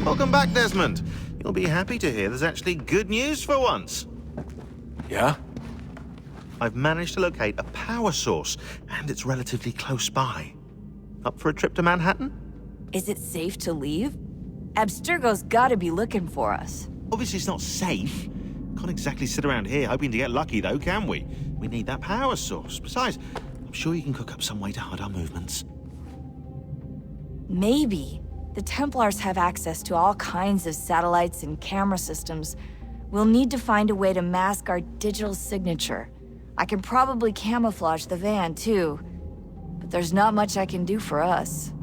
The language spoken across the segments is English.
Welcome back, Desmond. You'll be happy to hear there's actually good news for once. Yeah? I've managed to locate a power source, and it's relatively close by. Up for a trip to Manhattan? Is it safe to leave? Abstergo's gotta be looking for us. Obviously it's not safe. Can't exactly sit around here hoping to get lucky, though, can we? We need that power source. Besides, I'm sure you can cook up some way to hide our movements. Maybe. The Templars have access to all kinds of satellites and camera systems. We'll need to find a way to mask our digital signature. I can probably camouflage the van, too. But there's not much I can do for us.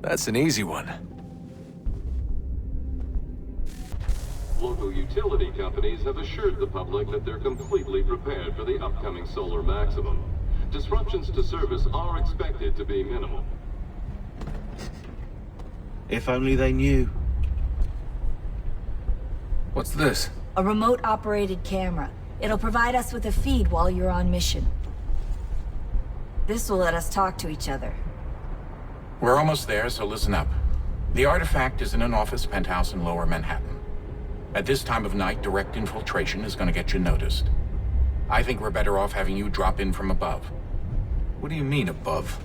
That's an easy one. Local utility companies have assured the public that they're completely prepared for the upcoming solar maximum. Disruptions to service are expected to be minimal. If only they knew. What's this? A remote-operated camera. It'll provide us with a feed while you're on mission. This will let us talk to each other. We're almost there, so listen up. The artifact is in an office penthouse in Lower Manhattan. At this time of night, direct infiltration is going to get you noticed. I think we're better off having you drop in from above. What do you mean, above?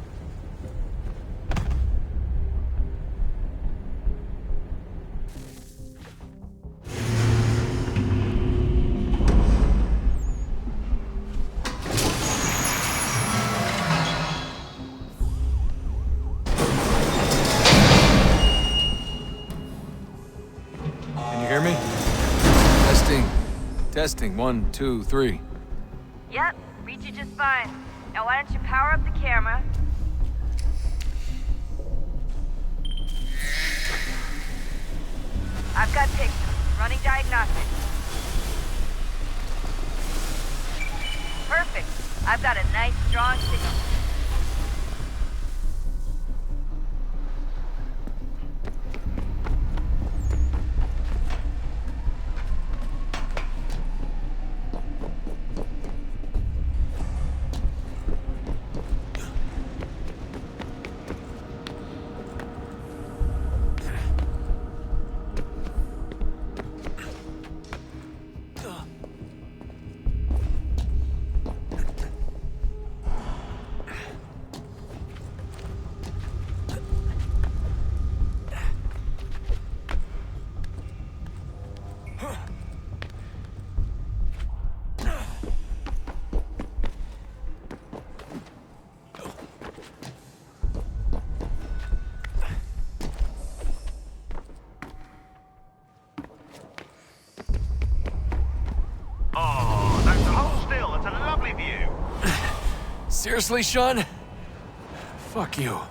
Testing, 1, 2, 3. Yep, read you just fine. Now why don't you power up the camera? I've got pictures. Running diagnostics. Perfect. I've got a nice, strong signal. Seriously, Sean? Fuck you.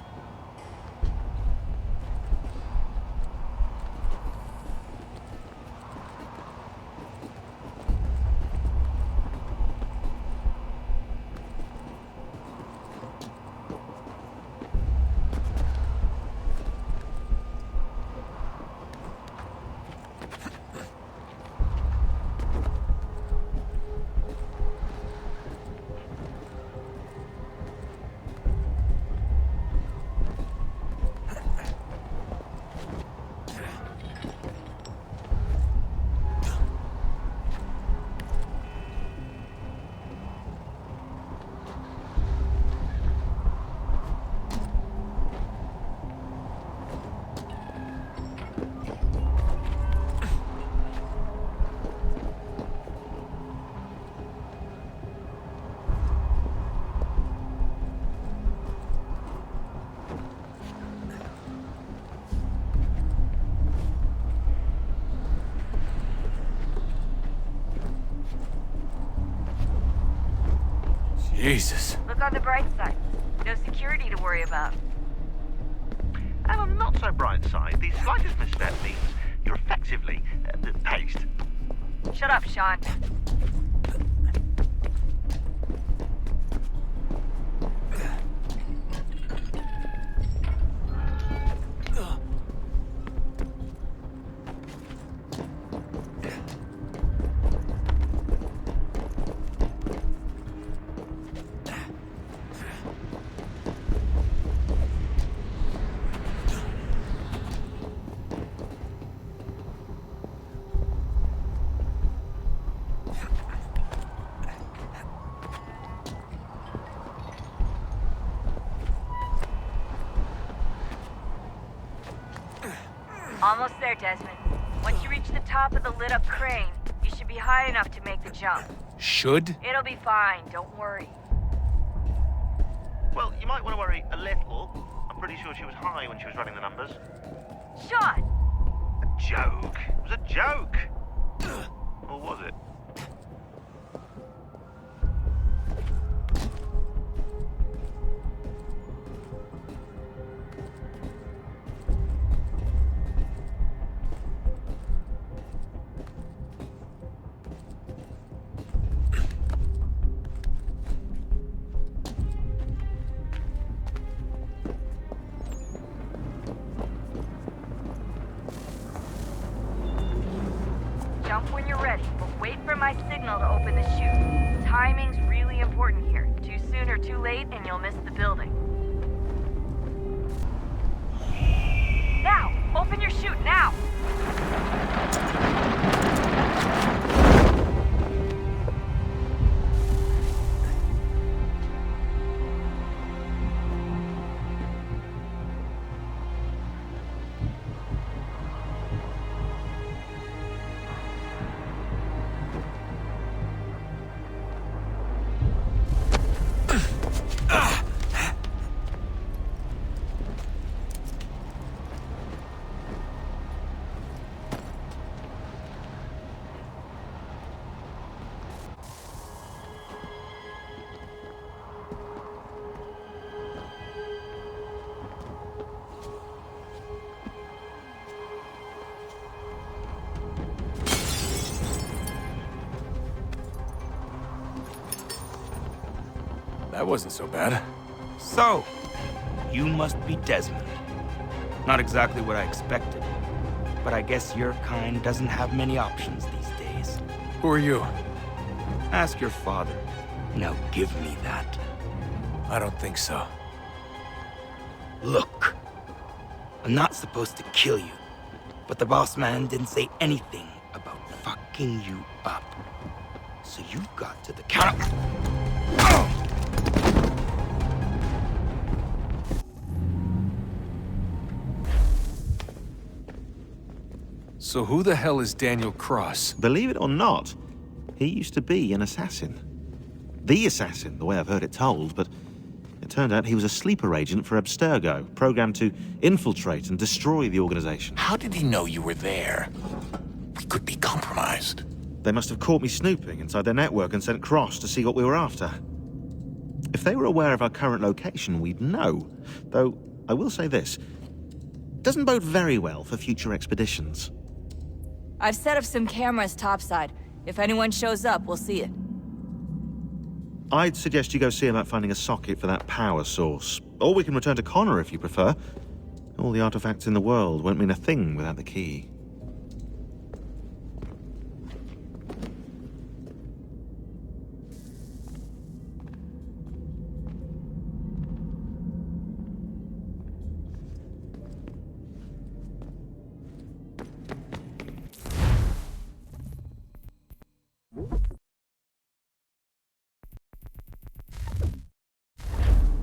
Jesus. Look on the bright side. No security to worry about. And on the not so bright side, the slightest misstep means you're effectively paced. Shut up, Sean. Almost there, Desmond. Once you reach the top of the lit-up crane, you should be high enough to make the jump. Should? It'll be fine, don't worry. Well, you might want to worry a little. I'm pretty sure she was high when she was running the numbers. Sean! A joke. It was a joke. Or was it? Jump when you're ready, but wait for my signal to open the chute. Timing's really important here. Too soon or too late, and you'll miss the building. Now! Open your chute, now! That wasn't so bad. So, you must be Desmond. Not exactly what I expected, but I guess your kind doesn't have many options these days. Who are you? Ask your father. Now give me that. I don't think so. Look, I'm not supposed to kill you, but the boss man didn't say anything about fucking you up. So you've got to the count. So who the hell is Daniel Cross? Believe it or not, he used to be an assassin. The assassin, the way I've heard it told, but it turned out he was a sleeper agent for Abstergo, programmed to infiltrate and destroy the organization. How did he know you were there? We could be compromised. They must have caught me snooping inside their network and sent Cross to see what we were after. If they were aware of our current location, we'd know. Though, I will say this. Doesn't bode very well for future expeditions. I've set up some cameras topside. If anyone shows up, we'll see it. I'd suggest you go see about finding a socket for that power source. Or we can return to Connor if you prefer. All the artifacts in the world won't mean a thing without the key.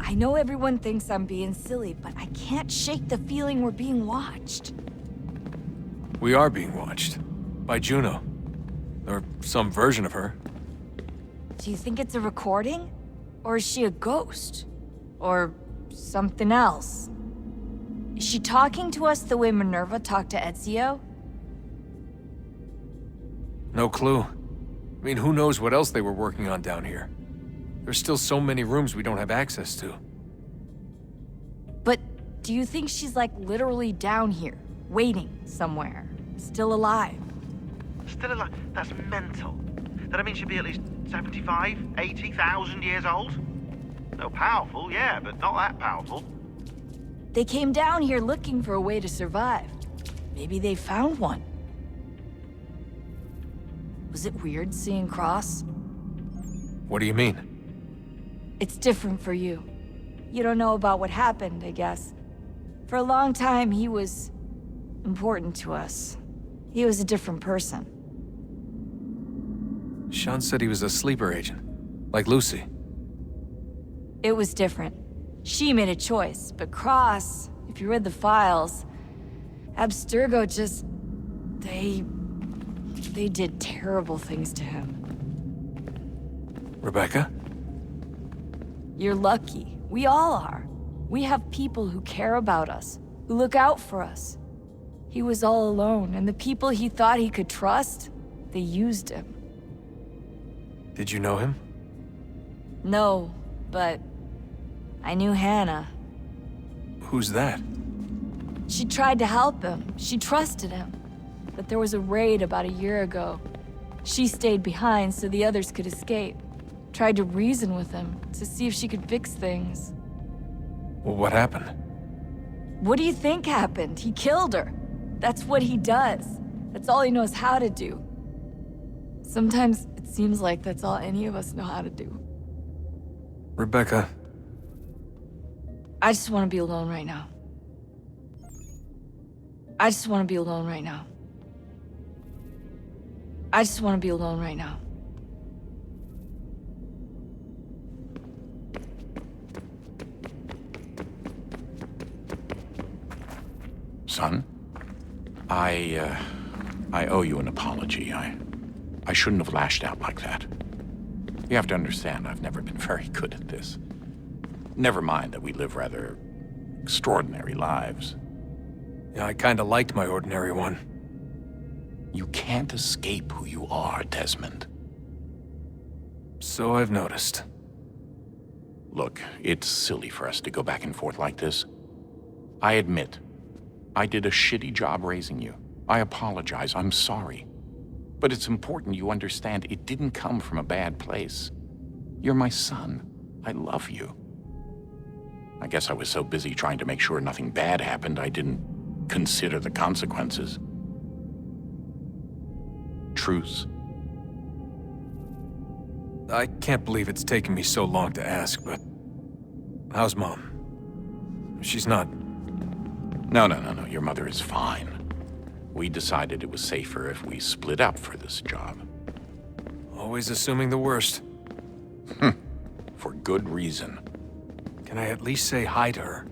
I know everyone thinks I'm being silly, but I can't shake the feeling we're being watched. We are being watched. By Juno. Or some version of her. Do you think it's a recording? Or is she a ghost? Or something else? Is she talking to us the way Minerva talked to Ezio? No clue. I mean, who knows what else they were working on down here? There's still so many rooms we don't have access to. But do you think she's like literally down here, waiting somewhere, still alive? Still alive? That's mental. That means she'd be at least 75, 80,000 years old? No, powerful, yeah, but not that powerful. They came down here looking for a way to survive. Maybe they found one. Was it weird seeing Cross? What do you mean? It's different for you. You don't know about what happened, I guess. For a long time, he was important to us. He was a different person. Sean said he was a sleeper agent. Like Lucy. It was different. She made a choice, but Cross, if you read the files, Abstergo just... They did terrible things to him. Rebecca? You're lucky. We all are. We have people who care about us, who look out for us. He was all alone, and the people he thought he could trust, they used him. Did you know him? No, but I knew Hannah. Who's that? She tried to help him. She trusted him. But there was a raid about a year ago. She stayed behind so the others could escape. Tried to reason with him to see if she could fix things. Well, what happened? What do you think happened? He killed her. That's what he does. That's all he knows how to do. Sometimes it seems like that's all any of us know how to do. Rebecca. I just want to be alone right now. I just want to be alone right now. I just want to be alone right now. Son, I owe you an apology. I shouldn't have lashed out like that. You have to understand, I've never been very good at this. Never mind that we live rather extraordinary lives. Yeah, I kinda liked my ordinary one. You can't escape who you are, Desmond. So I've noticed. Look, it's silly for us to go back and forth like this. I admit, I did a shitty job raising you. I apologize, I'm sorry. But it's important you understand it didn't come from a bad place. You're my son. I love you. I guess I was so busy trying to make sure nothing bad happened, I didn't consider the consequences. Truce. I can't believe it's taken me so long to ask, but... how's Mom? She's not... No. Your mother is fine. We decided it was safer if we split up for this job. Always assuming the worst. For good reason. Can I at least say hi to her?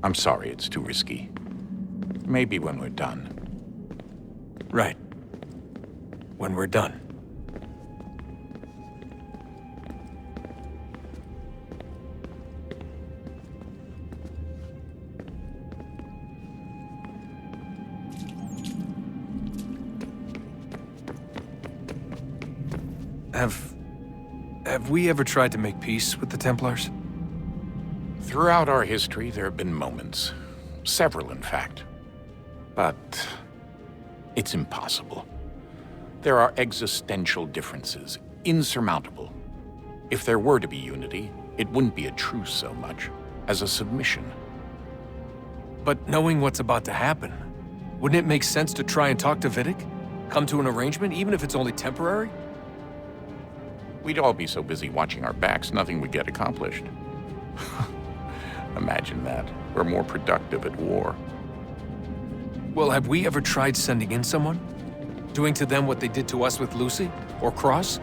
I'm sorry, it's too risky. Maybe when we're done. Right. When we're done. Have we ever tried to make peace with the Templars? Throughout our history, there have been moments. Several, in fact. But it's impossible. There are existential differences, insurmountable. If there were to be unity, it wouldn't be a truce so much as a submission. But knowing what's about to happen, wouldn't it make sense to try and talk to Vidic? Come to an arrangement, even if it's only temporary? We'd all be so busy watching our backs, nothing would get accomplished. Imagine that. We're more productive at war. Well, have we ever tried sending in someone? Doing to them what they did to us with Lucy? Or Cross?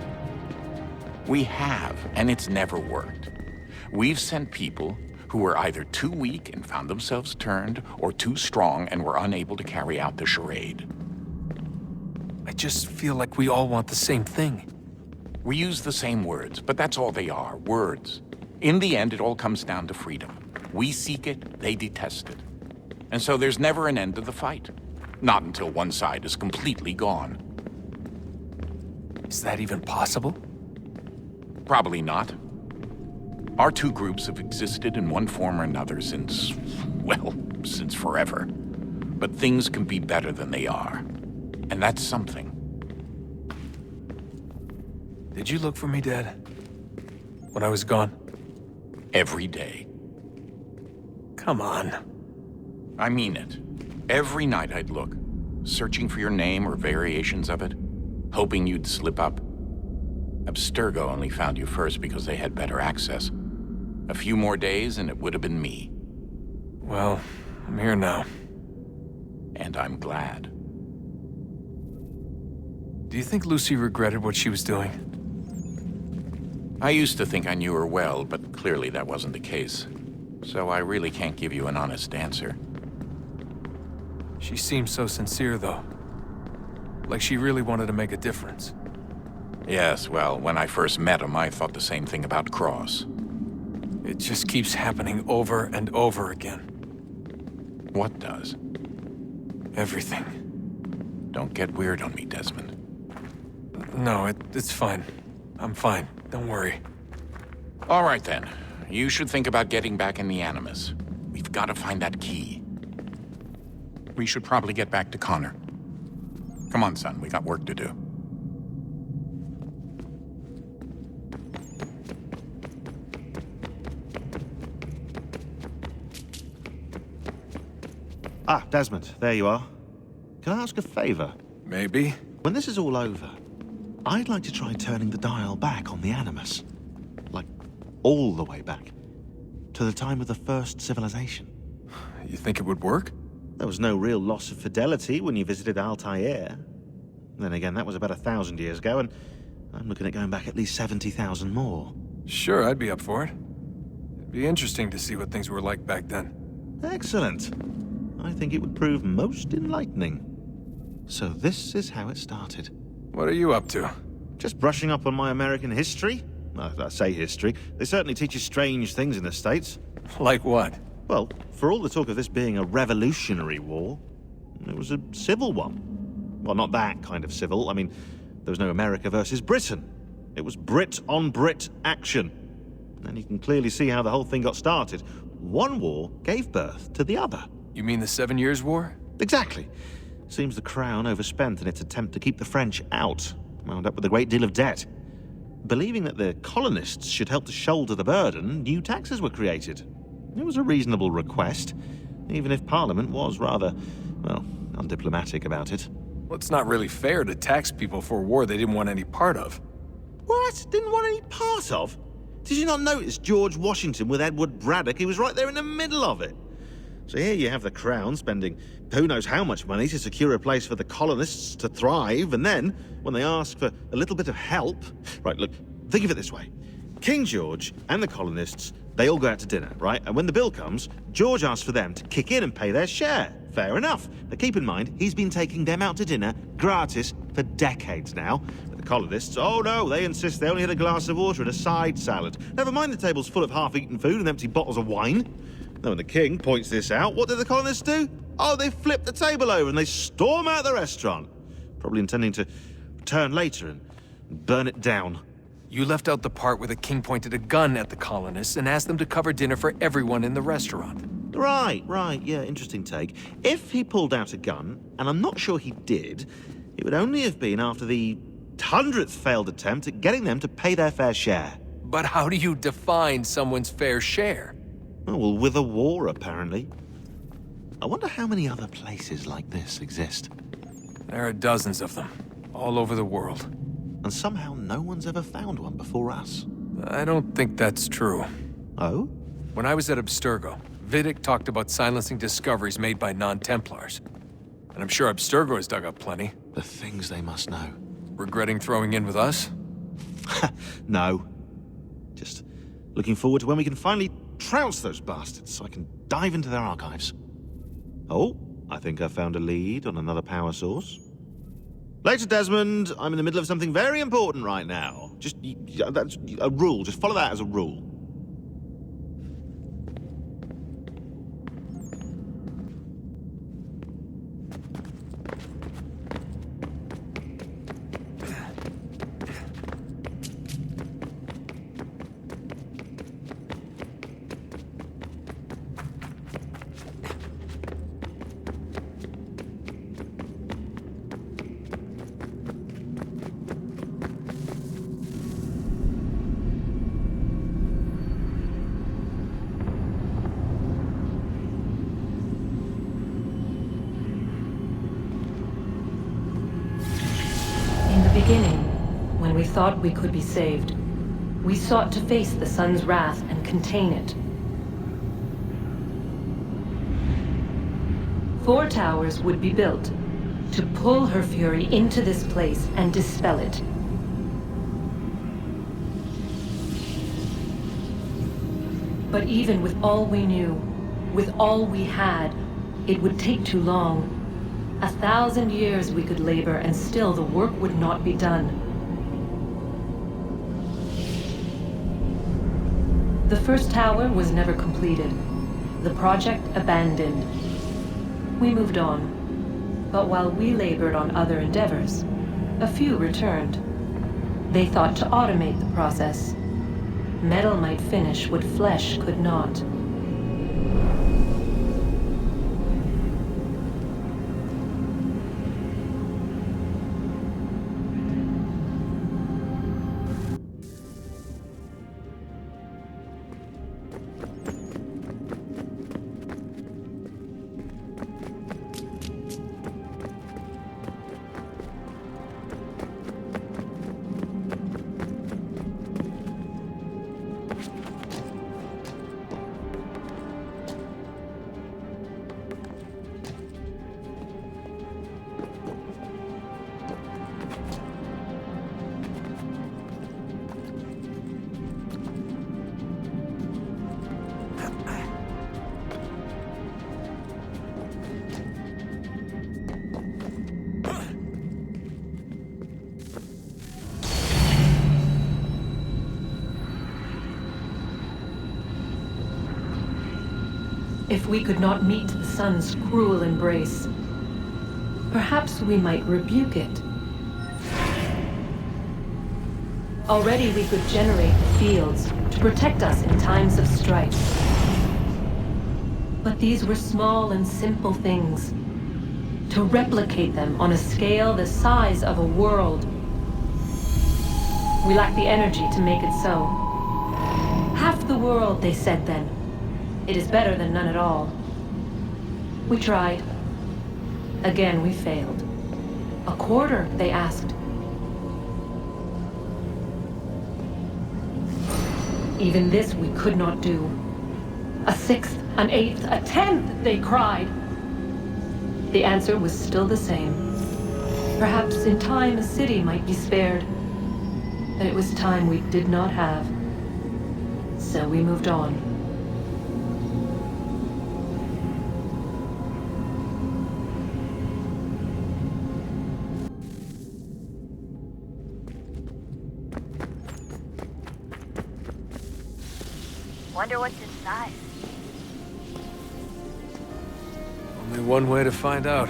We have, and it's never worked. We've sent people who were either too weak and found themselves turned, or too strong and were unable to carry out the charade. I just feel like we all want the same thing. We use the same words, but that's all they are, words. In the end, it all comes down to freedom. We seek it, they detest it. And so there's never an end to the fight. Not until one side is completely gone. Is that even possible? Probably not. Our two groups have existed in one form or another since forever. But things can be better than they are. And that's something. Did you look for me, Dad? When I was gone? Every day. Come on. I mean it. Every night I'd look, searching for your name or variations of it, hoping you'd slip up. Abstergo only found you first because they had better access. A few more days and it would have been me. Well, I'm here now. And I'm glad. Do you think Lucy regretted what she was doing? I used to think I knew her well, but clearly that wasn't the case. So I really can't give you an honest answer. She seemed so sincere, though. Like she really wanted to make a difference. Yes, well, when I first met him, I thought the same thing about Cross. It just keeps happening over and over again. What does? Everything. Don't get weird on me, Desmond. No, it's fine. I'm fine. Don't worry. All right, then. You should think about getting back in the Animus. We've got to find that key. We should probably get back to Connor. Come on, son. We got work to do. Ah, Desmond, there you are. Can I ask a favor? Maybe? When this is all over, I'd like to try turning the dial back on the Animus. Like, all the way back. To the time of the first civilization. You think it would work? There was no real loss of fidelity when you visited Altair. Then again, that was about 1,000 years ago, and I'm looking at going back at least 70,000 more. Sure, I'd be up for it. It'd be interesting to see what things were like back then. Excellent. I think it would prove most enlightening. So this is how it started. What are you up to? Just brushing up on my American history. I say history. They certainly teach you strange things in the States. Like what? Well, for all the talk of this being a revolutionary war, it was a civil one. Well, not that kind of civil. I mean, there was no America versus Britain. It was Brit on Brit action. And you can clearly see how the whole thing got started. One war gave birth to the other. You mean the 7 Years' War? Exactly. Seems the Crown overspent in its attempt to keep the French out, wound up with a great deal of debt. Believing that the colonists should help to shoulder the burden, new taxes were created. It was a reasonable request, even if Parliament was rather, well, undiplomatic about it. Well, it's not really fair to tax people for a war they didn't want any part of. What? Didn't want any part of? Did you not notice George Washington with Edward Braddock? He was right there in the middle of it. So here you have the Crown spending who knows how much money to secure a place for the colonists to thrive, and then, when they ask for a little bit of help... Right, look, think of it this way. King George and the colonists, they all go out to dinner, right? And when the bill comes, George asks for them to kick in and pay their share. Fair enough. But keep in mind, he's been taking them out to dinner gratis for decades now. But the colonists, oh no, they insist they only had a glass of water and a side salad. Never mind the table's full of half-eaten food and empty bottles of wine. Now, when the king points this out, what do the colonists do? Oh, they flip the table over and they storm out the restaurant. Probably intending to return later and burn it down. You left out the part where the king pointed a gun at the colonists and asked them to cover dinner for everyone in the restaurant. Right, yeah, interesting take. If he pulled out a gun, and I'm not sure he did, it would only have been after the 100th failed attempt at getting them to pay their fair share. But how do you define someone's fair share? Oh, well, with a war, apparently. I wonder how many other places like this exist. There are dozens of them, all over the world. And somehow no one's ever found one before us. I don't think that's true. Oh? When I was at Abstergo, Vidic talked about silencing discoveries made by non-Templars. And I'm sure Abstergo has dug up plenty. The things they must know. Regretting throwing in with us? No. Just looking forward to when we can finally trounce those bastards so I can dive into their archives. Oh, I think I found a lead on another power source. Later, Desmond. I'm in the middle of something very important right now. That's a rule. Just follow that as a rule. Beginning, when we thought we could be saved, we sought to face the sun's wrath and contain it. 4 towers would be built to pull her fury into this place and dispel it. But even with all we knew, with all we had, it would take too long. 1,000 years we could labor and still the work would not be done. The first tower was never completed. The project abandoned. We moved on. But while we labored on other endeavors, a few returned. They thought to automate the process. Metal might finish what flesh could not. If we could not meet the sun's cruel embrace, perhaps we might rebuke it. Already we could generate the fields to protect us in times of strife. But these were small and simple things. To replicate them on a scale the size of a world, we lack the energy to make it so. Half the world, they said then. It is better than none at all. We tried. Again, we failed. A quarter, they asked. Even this we could not do. A sixth, an eighth, a tenth, they cried. The answer was still the same. Perhaps in time a city might be spared. But it was time we did not have. So we moved on. Wonder what's inside. Only one way to find out.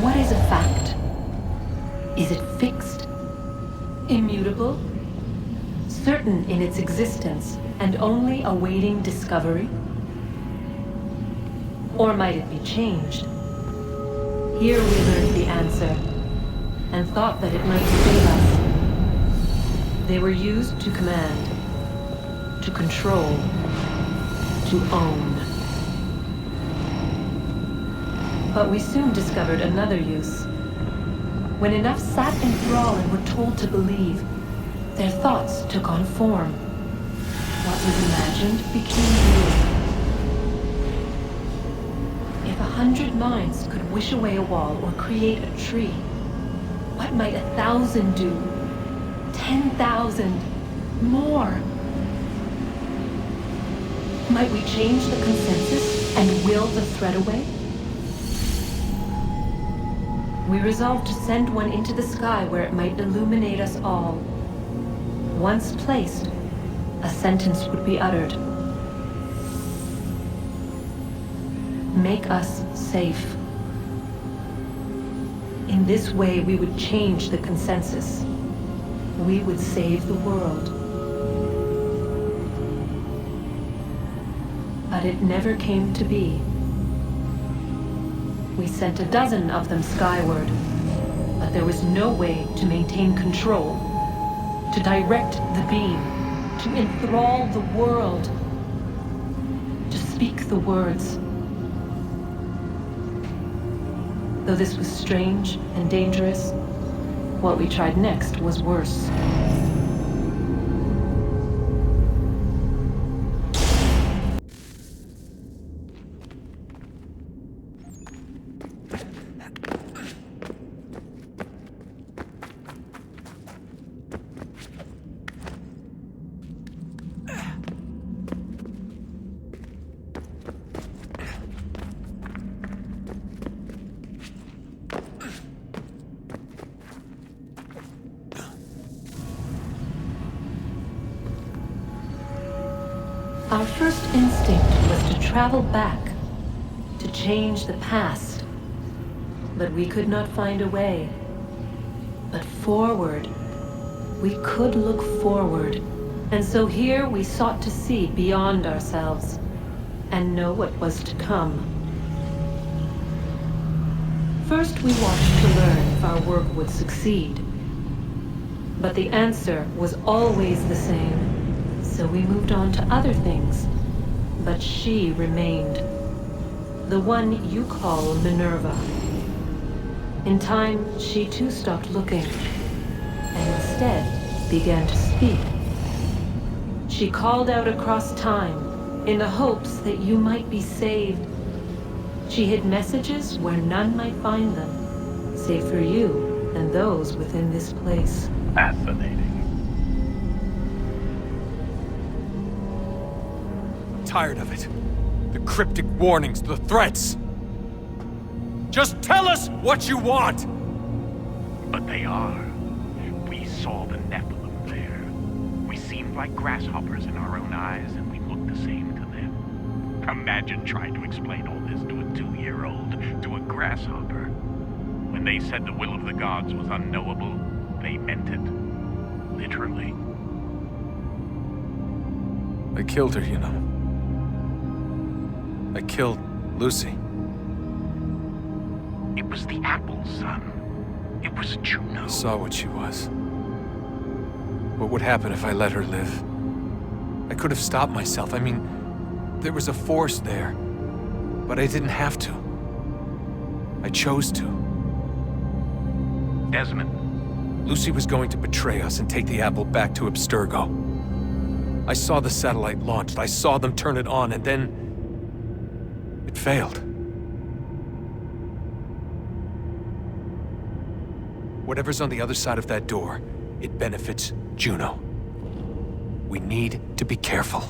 What is a fact? Is it fixed? Immutable? Certain in its existence and only awaiting discovery? Or might it be changed? Here we learned the answer, and thought that it might save us. They were used to command, to control, to own. But we soon discovered another use. When enough sat in thrall and were told to believe, their thoughts took on form. What was imagined became real. If 100 minds could wish away a wall or create a tree, what might 1,000 do? 10,000? More? Might we change the consensus and will the threat away? We resolved to send one into the sky where it might illuminate us all. Once placed, a sentence would be uttered. Make us safe. In this way, we would change the consensus. we would save the world. But it never came to be. We sent a dozen of them skyward, but there was no way to maintain control, to direct the beam, to enthrall the world, to speak the words. Though this was strange and dangerous, what we tried next was worse. Our first instinct was to travel back, to change the past. But we could not find a way. But forward, we could look forward. And so here we sought to see beyond ourselves and know what was to come. First, we watched to learn if our work would succeed. But the answer was always the same. So we moved on to other things. But she remained. The one you call Minerva. In time, she too stopped looking, and instead began to speak. She called out across time, in the hopes that you might be saved. She hid messages where none might find them, save for you and those within this place. Fascinating. Tired of it. The cryptic warnings, the threats. Just tell us what you want! But they are. We saw the Nephilim there. We seemed like grasshoppers in our own eyes, and we looked the same to them. Imagine trying to explain all this to a 2-year-old, to a grasshopper. When they said the will of the gods was unknowable, they meant it. Literally. I killed her, you know. I killed Lucy. It was the apple, son. It was Juno. I saw what she was. What would happen if I let her live? I could have stopped myself. I mean, there was a force there. But I didn't have to. I chose to. Desmond. Lucy was going to betray us and take the apple back to Abstergo. I saw the satellite launched. I saw them turn it on, and then it failed. Whatever's on the other side of that door, it benefits Juno. We need to be careful.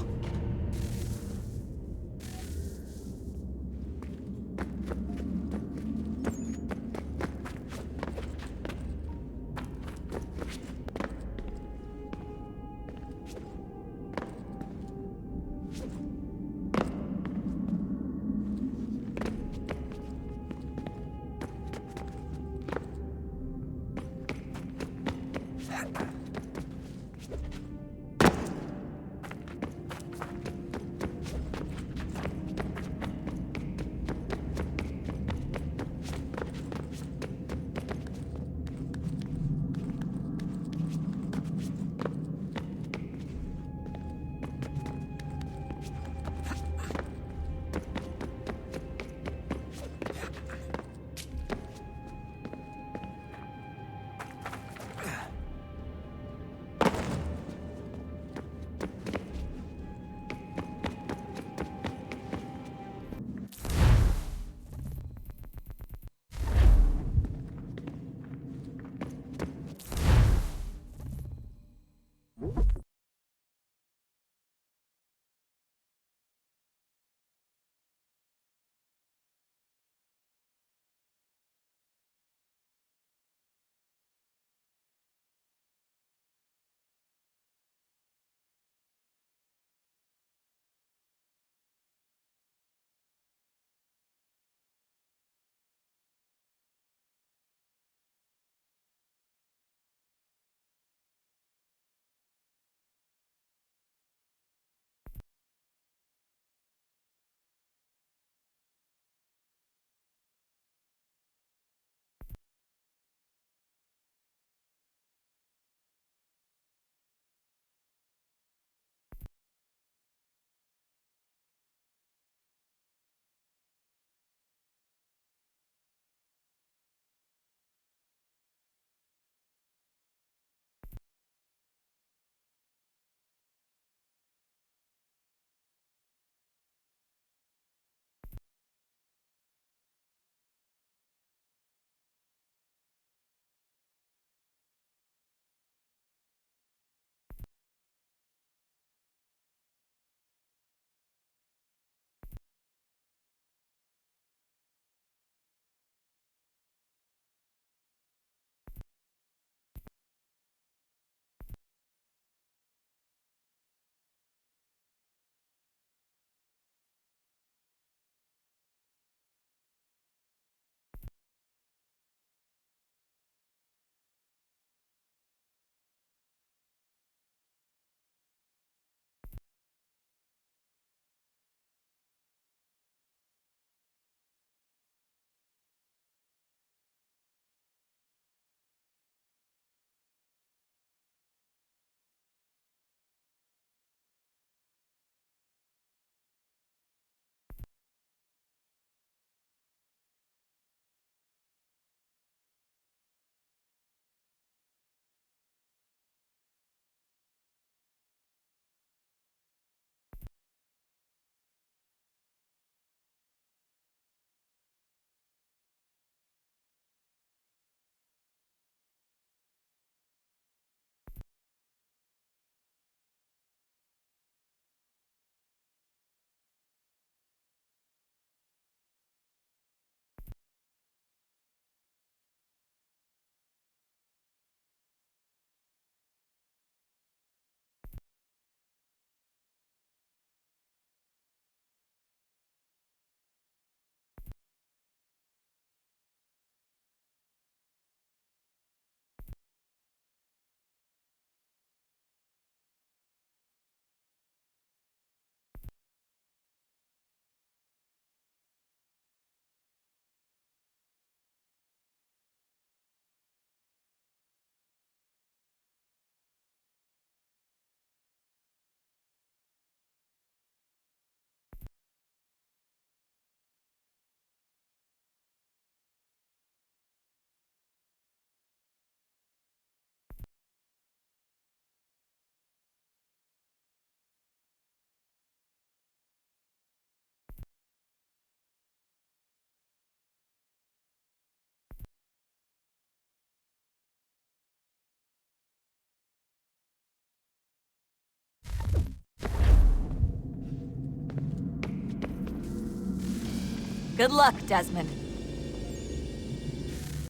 Good luck, Desmond.